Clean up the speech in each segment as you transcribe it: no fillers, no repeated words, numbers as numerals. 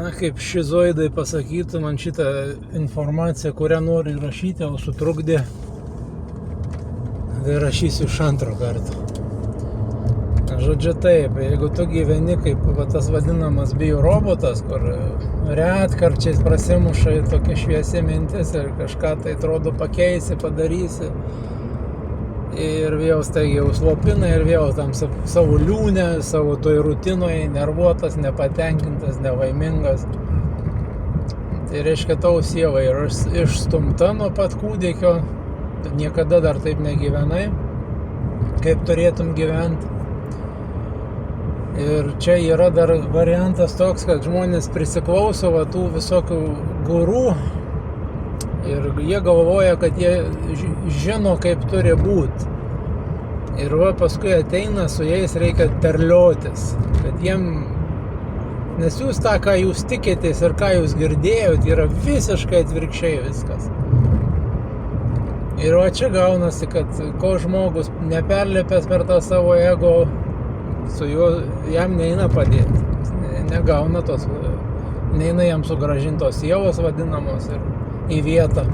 Na, kaip šizoidai pasakytų, man šitą informaciją, kurią noriu rašyti, o sutrukdė, tai rašysiu iš antro karto. Žodžiu taip, jeigu tu gyveni kaip tas vadinamas biorobotas, kur retkarčiais prasimuša tokia šviesi mintis ir kažką tai atrodo pakeisi, padarysi, ir vėl staigiai užslopina ir vėl tam savo liūnę, savo toj rutinoje, nervuotas, nepatenkintas, nevaimingas. Tai reiškia, tavo siela yra išstumta nuo pat kūdikio, niekada dar taip negyvenai, kaip turėtum gyventi. Ir čia yra dar variantas toks, kad žmonės prisiklauso tų visokių gurų ir jie galvoja, kad jie žino, kaip turi būti. Ir paskui ateina, su jais reikia terliotis, kad jiem, nes jūs tą, ką jūs tikėtės ir ką jūs girdėjot, yra visiškai atvirkščiai viskas. Ir čia gaunasi, kad ko žmogus neperlipęs per tą savo ego, su juo jam neina padėti, negauna tos, neina jam sugrąžintos sielos vadinamos ir į vietą,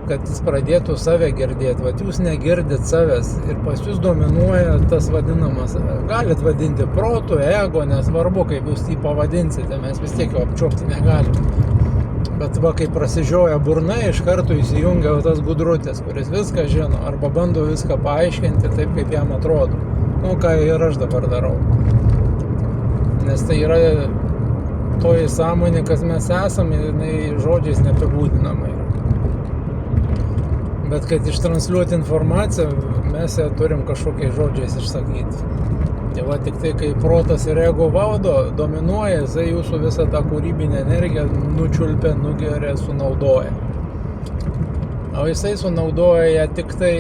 kad jis pradėtų save girdėti. Vat jūs negirdit savęs ir pas jūs dominuoja tas vadinamas, galit vadinti protu, ego, nesvarbu, kaip jūs jį pavadinsite, mes vis tiek jo apčiuopti negalim. Bet kai prasižioja burna, iš karto įsijungia tas gudrutis, kuris viską žino arba bando viską paaiškinti taip, kaip jam atrodo. Ką ir aš dabar darau. Nes tai yra toji sąmonė, kas mes esame, jinai žodžiais neapibūdinama yra. Bet kad ištransliuoti informaciją, mes ją turim kažkokiais žodžiais išsakyti. Tai tik tai, kai protas ir ego valdo, dominuoja, jisai jūsų visą tą kūrybinę energiją nučiulpia, nugeria, sunaudoja. O jisai sunaudoja ją tik tai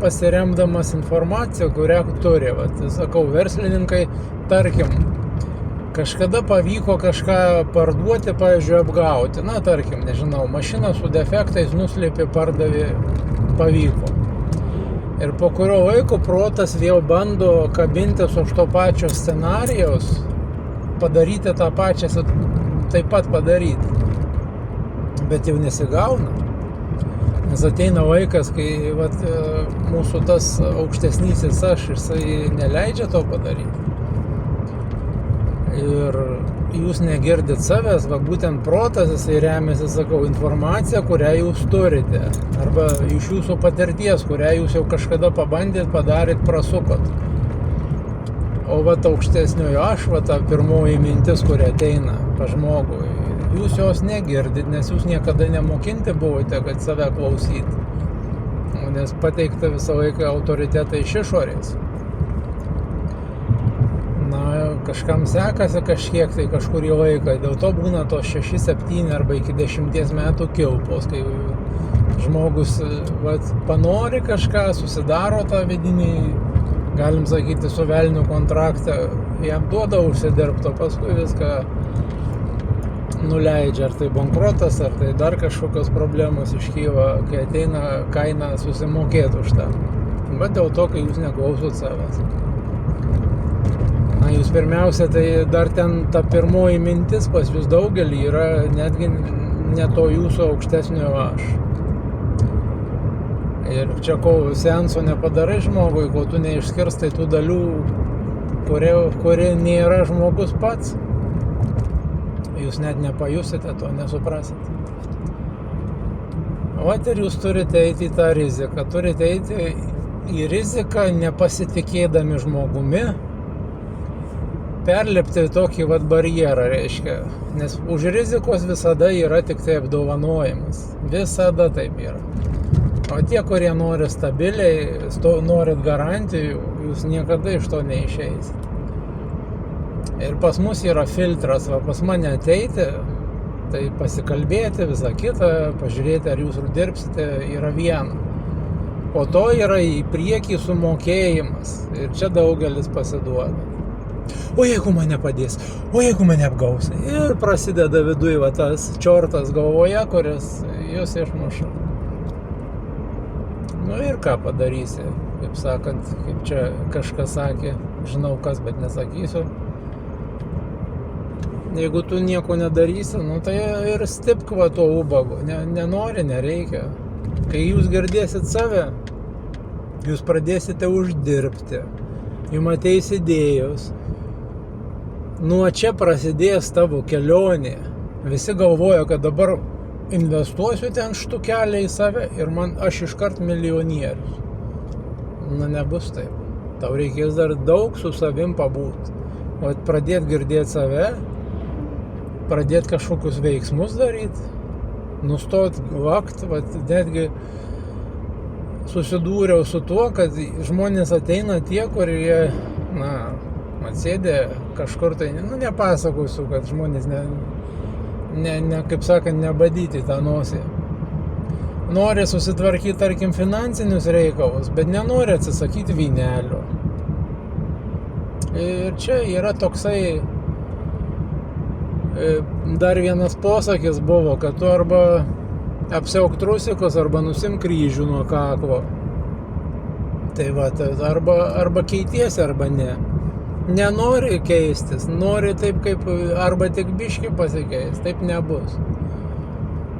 pasiremdamas informaciją, kurią turi. Sakau, verslininkai, tarkim, kažkada pavyko kažką parduoti, pavyzdžiui, apgauti. Na, tarkim, nežinau, mašiną su defektais nuslėpė, pardavė, pavyko. Ir po kurio laiko protas vėl bando kabintis už to pačio scenarijaus, padaryti tą pačią, taip pat padaryti. Bet jau nesigauna. Nes ateina laikas, kai mūsų tas aukštesnysis aš, jisai neleidžia to padaryti. Ir jūs negirdit savęs, būtent protas, jisai remiasi, sakau, informaciją, kurią jūs turite. Arba iš jūsų patirties, kurią jūs jau kažkada pabandėt, padarėt, prasukot. O aukštesniojo aš, ta pirmoji mintis, kuri ateina pas žmogų, jūs jos negirdit, nes jūs niekada nemokinti buvote, kad save klausyti. Nes pateikta visą laiką autoritetą iš išorės. Na, kažkam sekasi kažkiek, tai kažkurį laiką. Dėl to būna tos 6, 7 arba iki 10 metų kilpos, kai žmogus panori kažką, susidaro tą vidinį, galim sakyti, su velniu kontraktą, jam duoda užsidirbto, paskui viską nuleidžia, ar tai bankrotas, ar tai dar kažkokios problemos iškyla, kai ateina kaina susimokėti už tą. Bet dėl to, kai jūs neklausot savęs. Na, jūs pirmiausia, tai dar ten ta pirmoji mintis pas jūs daugelį yra netgi ne to jūsų aukštesnio aš. Ir čia kol seanso nepadarai žmogui, kol tu neišskirstai tų dalių, kurie nėra žmogus pats, jūs net nepajusite, to nesuprasite. Ir jūs turite eiti į tą riziką. Turite eiti į riziką nepasitikėdami žmogumi, perlipti tokį barjerą, reiškia. Nes už rizikos visada yra tik tai apdovanojimas. Visada taip yra. O tie, kurie nori stabiliai, norit garantijų, jūs niekada iš to neišeisite. Ir pas mus yra filtras, pas mane ateiti, tai pasikalbėti, visą kitą, pažiūrėti, ar jūs dirbsite, yra viena. Po to yra į priekį sumokėjimas ir čia daugelis pasiduoda. O jeigu mane padės, o jeigu mane apgaus. Ir prasideda viduje tas čiortas galvoje, kuris jūs išmuša. Nu ir ką padarysi, kaip sakant, kaip čia kažkas sakė, žinau kas, bet nesakysiu. Jeigu tu nieko nedarysi, nu tai ir stipk va to ubago. Nenori, nereikia. Kai jūs girdėsit save, jūs pradėsite uždirbti. Jums ateis idėjos. Nuo čia prasidės tavo kelionė. Visi galvoja, kad dabar investuosiu ten štukelę į save ir aš iškart milijonierius. Na, nebus taip. Tau reikės dar daug su savim pabūt. O pradėt girdėti save, pradėt kažkokius veiksmus daryti, nustot vakt, netgi susidūriau su tuo, kad žmonės ateina tie, kurie, atsėdė kažkur tai, nepasakosiu, kad žmonės kaip sakant, nebadyti tą nosį. Nori susitvarkyti, tarkim, finansinius reikalus, bet nenori atsisakyti vynelio. Ir čia yra toksai, dar vienas posakis buvo, kad tu arba apsiauk trusikus, arba nusimk kryžių nuo kaklo. Tai va, arba keitiesi, arba ne. Nenori keistis, nori taip kaip, arba tik biškį pasikeis, taip nebus.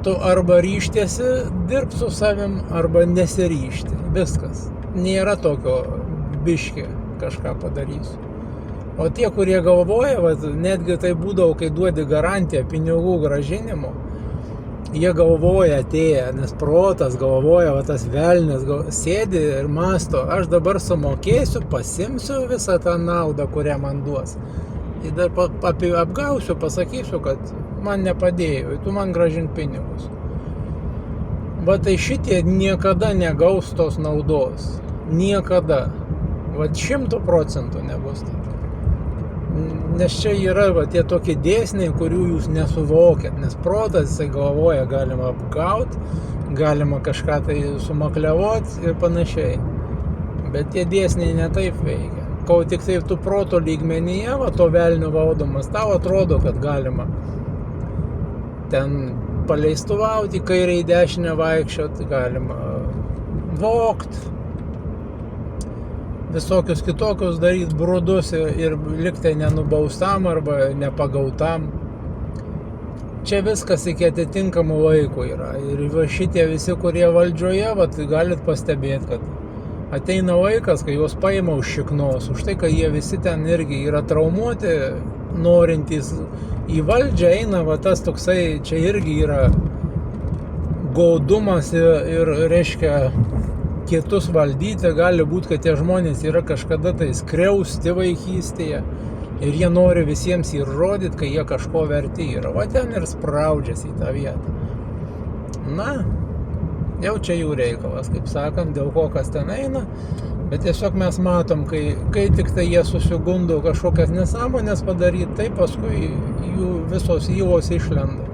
Tu arba ryštiesi dirbti su savim, arba nesiryšti. Viskas. Nėra tokio biškį kažką padarysiu. O tie, kurie galvoja, netgi tai būdavo, kai duodi garantiją pinigų grąžinimo, jie galvoja atėję, nes protas galvoja, tas velnias sėdi ir mąsto, aš dabar sumokėsiu, pasimsiu visą tą naudą, kurią man duos. Ir dar apgausiu, pasakysiu, kad man nepadėjo, tu man grąžink pinigus. Tai šitie niekada negaus tos naudos. Niekada. 100% nebus tai. Nes čia yra tie tokie dėsniai, kurių jūs nesuvokėt, nes protas jisai galvoja, galima apgauti, galima kažką tai sumakliavoti ir panašiai. Bet tie dėsniai netaip veikia. Kol tik tai tu proto lygmenyje, to velnio valdomas, tau atrodo, kad galima ten paleistuvauti, kairę į dešinę vaikščioti, galima vogt, visokius kitokius daryti brudus ir liktai nenubaustam arba nepagautam. Čia viskas iki atitinkamų laikų yra. Ir šitie visi, kurie valdžioje, galit pastebėti, kad ateina laikas, kai juos paima už šiknos, už tai, kad jie visi ten irgi yra traumuoti, norintys į valdžią eina, tas toksai, čia irgi yra gaudumas ir reiškia kitus valdyti. Gali būti, kad tie žmonės yra kažkada tai skriausti vaikystėje ir jie nori visiems įrodyti, kad jie kažko verti yra. Ten ir spraudžiasi į tą vietą. Jau čia jų reikalas, kaip sakant, dėl ko kas ten eina, bet tiesiog mes matom, kai tik tai jie susigundo kažkokias nesąmonės padaryti, tai paskui jų visos ylos išlenda.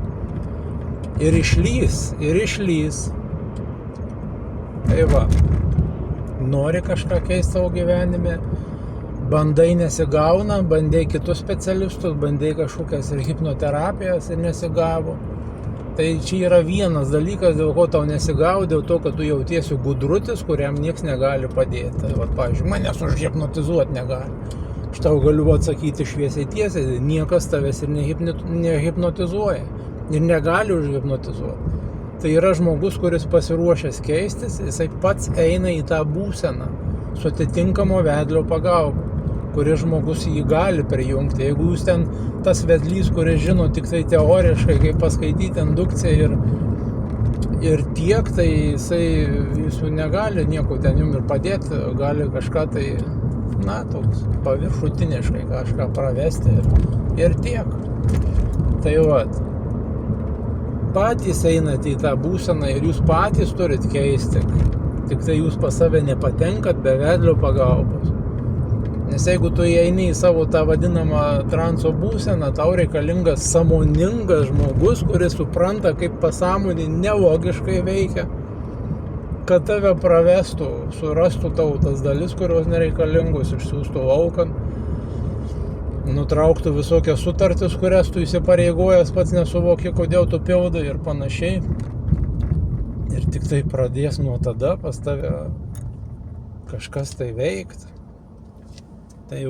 Ir išlys. Tai nori kažką keisti savo gyvenime, bandai nesigauna, bandai kitus specialistus, bandai kažkokias ir hipnoterapijas ir nesigavo. Tai čia yra vienas dalykas, dėl ko tau nesigavo, dėl to, kad tu jautiesi gudrutis, kuriam nieks negali padėti. Pavyzdžiui, manęs užhipnotizuoti negali. Aš tau galiu atsakyti šviesiai tiesiai, niekas tavęs ir nehipnotizuoja ir negali užhipnotizuoti. Tai yra žmogus, kuris pasiruošęs keistis, jisai pats eina į tą būseną su atitinkamo vedlio pagalba, kuris žmogus jį gali prijungti. Jeigu jūs ten tas vedlys, kuris žino tik tai teoriškai, kaip paskaityti indukciją ir tiek, tai jis negali nieko ten jums ir padėti, gali kažką tai, toks paviršutiniškai kažką pravesti ir tiek. Tai patys einate į tą būseną ir jūs patys turit keisti. Tik tai jūs pas save nepatenkat be vedlio pagalbos. Nes jeigu tu eini į savo tą vadinamą transo būseną, tau reikalingas sąmoningas žmogus, kuris supranta, kaip pasąmonė nelogiškai veikia, kad tave pravestų, surastų tau tas dalis, kurios nereikalingos, išsiųstų laukan, nutrauktų visokias sutartis, kurias tu įsipareigojęs pats nesuvoki, kodėl tu pildai ir panašiai. Ir tik tai pradės nuo tada pas tave kažkas tai veikti. Tai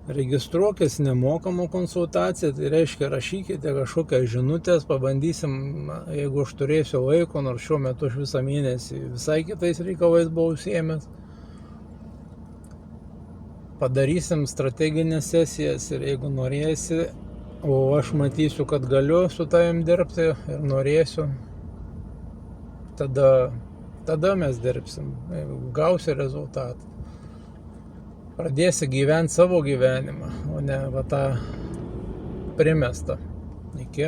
Registruokis nemokamą konsultaciją, tai reiškia rašykite kažkokias žinutės, pabandysim, jeigu aš turėsiu laiko, nors šiuo metu aš visą mėnesį visai kitais reikalais buvau užsiėmęs. Padarysim strateginės sesijas ir jeigu norėsi, o aš matysiu, kad galiu su tavim dirbti ir norėsiu, tada mes dirbsim, gausi rezultatą. Pradėsi gyventi savo gyvenimą, o ne va tą primestą. Iki.